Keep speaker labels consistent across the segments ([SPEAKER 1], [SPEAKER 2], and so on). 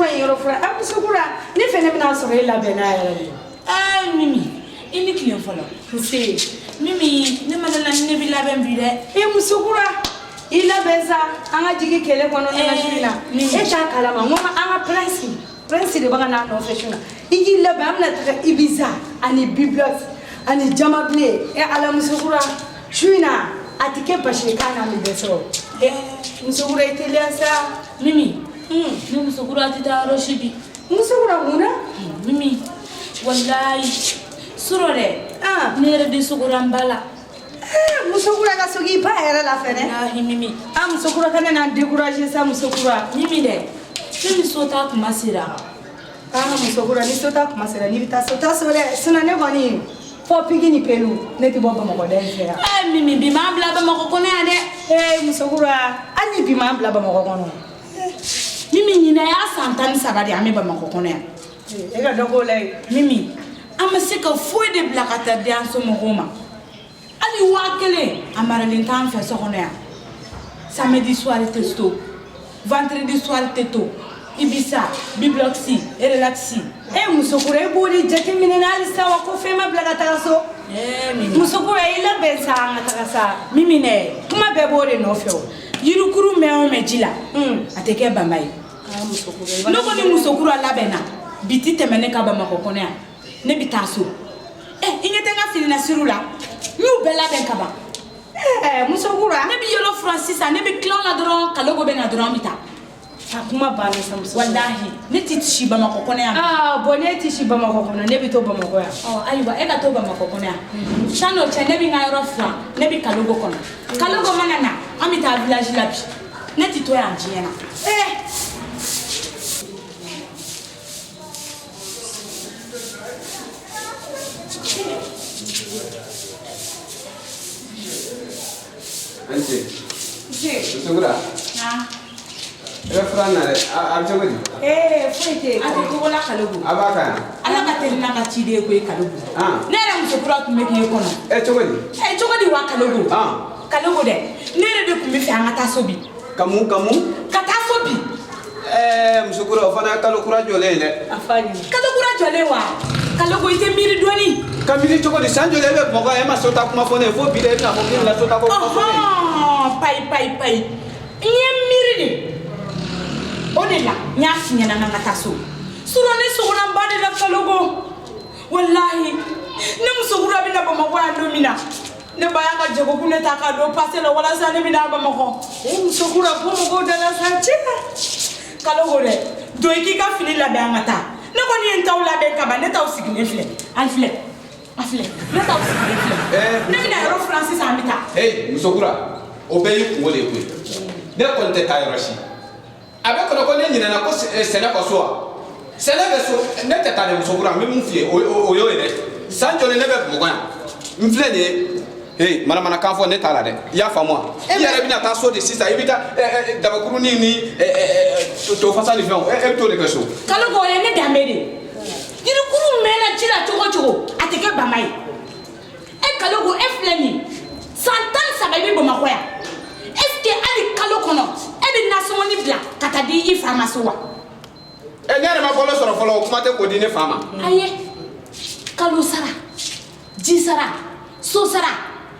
[SPEAKER 1] musukura yoro fura a musukura ne fene bina so re la bena ya
[SPEAKER 2] Mimi ini client follow
[SPEAKER 1] si
[SPEAKER 2] Mimi ne madala ne bi la ben bi de
[SPEAKER 1] musukura ila beza anga jigi kele kono na shina e ta kala ma ngoma anga prince de banga na no feshuna igi la ba amna ta Ibiza ani Biblos ani Jamable e ala musukura shina atike pashe kana mi beso musukura iteliasa
[SPEAKER 2] Mimi ne musukura tita roshibi
[SPEAKER 1] musukura muna
[SPEAKER 2] Mimi wallahi surore nere di sukura mbala
[SPEAKER 1] musukura ka sogi pa era la fene
[SPEAKER 2] Mimi
[SPEAKER 1] musukura kana na décourager sa musukura
[SPEAKER 2] Mimi de Mimi sota kumasira
[SPEAKER 1] musukura ni sota kumasira ni bita sota sore suna ne boni fo pigini pelu ne ti bobo mo ko den fera
[SPEAKER 2] Mimi bi ma bla ba mo ko ne ade
[SPEAKER 1] musukura ani bi ma bla ba mo ko kono
[SPEAKER 2] Mimi nyina ya santani sabadi ame ba mo ko ne
[SPEAKER 1] e ga dogo lay
[SPEAKER 2] Mimi amasika foi de blakata de so mo goma Ali wakele amaralin tan fa so kono ya samedi soir testo vendredi soir teto Ibiza Bibloxi Relaxi
[SPEAKER 1] musukura e bodi jati minenali sawa ko fema blakata so
[SPEAKER 2] Mimi
[SPEAKER 1] musukura ila bensa ngata sa
[SPEAKER 2] Mimi ne
[SPEAKER 1] kuma be bodi no feo
[SPEAKER 2] yirukuru meo mejila ateke bambai
[SPEAKER 1] musukura
[SPEAKER 2] no ko ni musukura labena biti temene ka ba mako kono ya ne bitaso ingete nga fili na sirula ñu bela ben kaba
[SPEAKER 1] musukura
[SPEAKER 2] ne bi yoro Francis ne bi clan la dron kalogo ben na dron bita
[SPEAKER 1] kuma ba ne sam
[SPEAKER 2] wallahi ne titi ba mako kono ya
[SPEAKER 1] boneti shi ba mako kono ne bi to ba mako ya
[SPEAKER 2] ayiwa e ka to ba mako kono ya chano che ne bi nga yoro fra ne bi kalogo kono kalogo manana amita village la bi ne tito ya njiena
[SPEAKER 3] Anche. Musukura. Ela frana arjogodi.
[SPEAKER 1] Fuite.
[SPEAKER 2] ate ko wala kalogo
[SPEAKER 3] Abaka.
[SPEAKER 2] ala ka terina ka chide ko kalogo ne re musukura tumbe ki kono
[SPEAKER 3] Chogodi.
[SPEAKER 2] chogodi wa kalogo kalogo de ne re de kumbe fi angata sobi
[SPEAKER 3] Kamu.
[SPEAKER 2] kata sobi
[SPEAKER 3] Musukura fana kalokura jole le.
[SPEAKER 1] Afani.
[SPEAKER 2] kalogura jole wa kalogo ite miri doni
[SPEAKER 3] Kamili chogodi sanjo le be moga e ma sota kuma fone fo bile na mo la sota ko fone.
[SPEAKER 2] pai nye miri ni odela nya sinya na ngata so suro ne so na mbade la kalogo wallahi ne musukura bina ba magwa domina ne bayanga jego kuneta ka do passer wala sa ne bina ba mako
[SPEAKER 1] musukura ko mo go dala sanchika
[SPEAKER 2] kalogo de do iki ka fini la bayanga ne ko ni entaw la be ka ba ne taw sigine fle afle ne taw sigine fle ne bina ro Francis amita
[SPEAKER 3] Musukura obey wole ku. De konte tayroshi. Abe kono ko ne nyina na ko sene ko so. Sene be so ne teta ne musukura me mfie oyo ede. Sanjo ne be mo kwa. Mfle ne mana kanfo ne tala de. Ya fa moi. Yere bi na ta so de sisa ibita dabakuru ni to fasa ni fion to le keso.
[SPEAKER 2] kalogo ye ne damede yirukuru mena chira chogo ateke bamai kalogo efleni santan sababi bo makoya est-ce que ali kalo kono bi nasoni bla katadi ifama sowa
[SPEAKER 3] Ne ma folo soro folo kuma te ko di ne fama.
[SPEAKER 2] Aye kalo sara ji sara so sara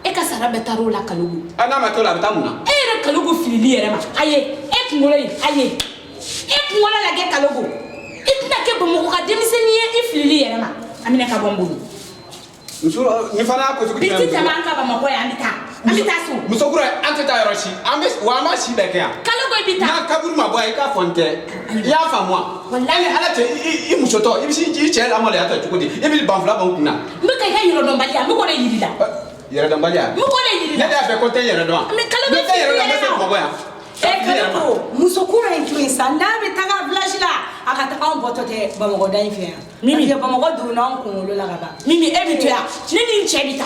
[SPEAKER 2] ka sara betaro la kalogo
[SPEAKER 3] Ana ma to la tamuna.
[SPEAKER 2] Re kalogo filili yere ma aye ngolo yi aye ngolo la ge kalogo itna ke bo mo ka demiseni filili yere ma amina ka bombulu
[SPEAKER 3] Musuro ni fana ko tukuti.
[SPEAKER 2] biti tamanka ba mako ya amita so
[SPEAKER 3] Musukura ante ta yoroshi. Wa ma shi be kya.
[SPEAKER 2] kalogo bita
[SPEAKER 3] Na kaburu ma boy ka fonte. Ya fa moi. Wallahi ala te I musoto I bisi I chel amole ata tukudi. I bi banfla ban kuna.
[SPEAKER 2] mbeka ya yiro do mbalia mbeko le yirida
[SPEAKER 3] Yere da mbalia.
[SPEAKER 2] mbeko le yirida
[SPEAKER 3] Ne da fe ko te yere do.
[SPEAKER 2] Me kalogo
[SPEAKER 3] te yere da mese mo boya.
[SPEAKER 1] kalogo musukura influencer ndabe taga village la akataka on botote bamogo da influencer
[SPEAKER 2] Mimi
[SPEAKER 1] bamogo do na on lo la gaba
[SPEAKER 2] Mimi ebitu ya nini nchebita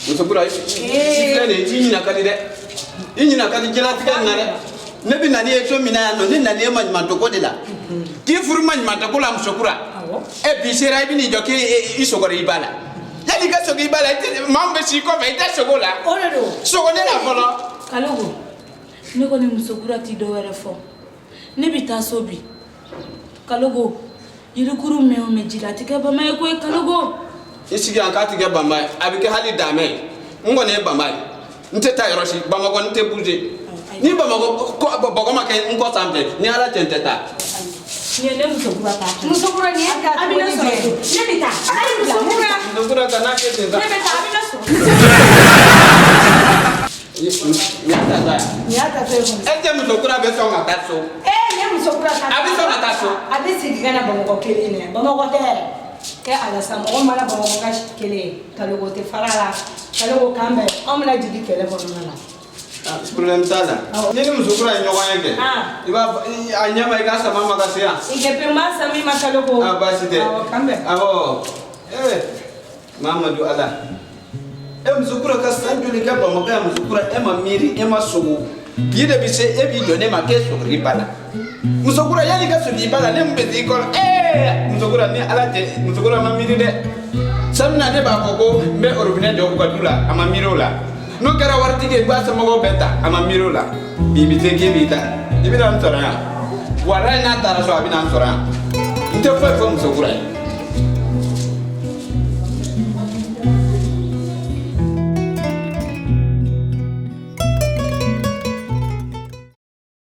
[SPEAKER 3] Musukura iflene I na kadi de. I na kadi jela tika ngare. Ne bi na ni eto mina no ni na ni ma manto ko de la. Ti furu ma manto ko la musukura. E bi sera bi ni joki I sogori ibala. Ya di ka sogi ibala mambe si ko be ta sogola.
[SPEAKER 1] Oredo
[SPEAKER 3] Sogone la folo.
[SPEAKER 2] kalogo ne ko ni musokura ti do were fo ne bita sobi kalogo yirikuru me o me jila tigɛ bama ye koyi kalogo
[SPEAKER 3] isigi an ka tigɛ bama ye a bɛ kɛ hali damɛ n kɔni ye bama ye n tɛ taa yɔrɔ si bamakɔ n tɛ bouger ni bamakɔ bɔgɔ ma kɛ n kɔ sanfɛ ni ala cɛ n tɛ taa
[SPEAKER 2] ni ne musokura ta
[SPEAKER 1] musokura ni e ka
[SPEAKER 2] a bɛ ne sɔrɔ ne bɛ taa ayi
[SPEAKER 3] musokura ka n'a kɛ ten sa
[SPEAKER 2] ne bɛ taa a bɛ ne sɔrɔ
[SPEAKER 3] ni y'a ta sa
[SPEAKER 1] ni y'a ta so ye kɔni
[SPEAKER 3] e tɛ musokura bɛ sɔn ka taa so
[SPEAKER 1] ni musokura ta
[SPEAKER 3] a bɛ sɔn ka taa so
[SPEAKER 1] a bɛ segin ka na bamakɔ kelen dɛ bamakɔ tɛ kɛ ala sa mɔgɔ mana bamakɔ ka kelen kalogo tɛ fara la kalogo kan bɛɛ anw bɛna jigin kɛlɛ kɔnɔna na
[SPEAKER 3] problème t'a la ni ni musokura ye ɲɔgɔn ye kɛ i b'a a ɲɛ ma i k'a sama ma ka se yan
[SPEAKER 1] i kɛ pe n b'a sami ma kalogo
[SPEAKER 3] baasi tɛ
[SPEAKER 1] kan bɛɛ
[SPEAKER 3] awɔ Mamadu Ala e musokura ka san joli kɛ bamakɔ yan musokura e ma miiri e ma sogo bi de bɛ se e b'i jɔ ne ma k'e sogori ba la musokura yanni ka sogori ba la ne mun bɛ t'i kɔrɔ musokura ni Ala tɛ musokura ma miiri dɛ sabula ne b'a fɔ ko n bɛ robinet jɔ u ka du la a ma miiri o la n'o kɛra waritigi ye i b'a somɔgɔw bɛɛ ta a ma miiri o la bi bi se k'e b'i ta i bɛna n sɔrɔ yan walayi n'a taara so a bɛna n sɔrɔ yan n tɛ foyi fɔ musokura ye.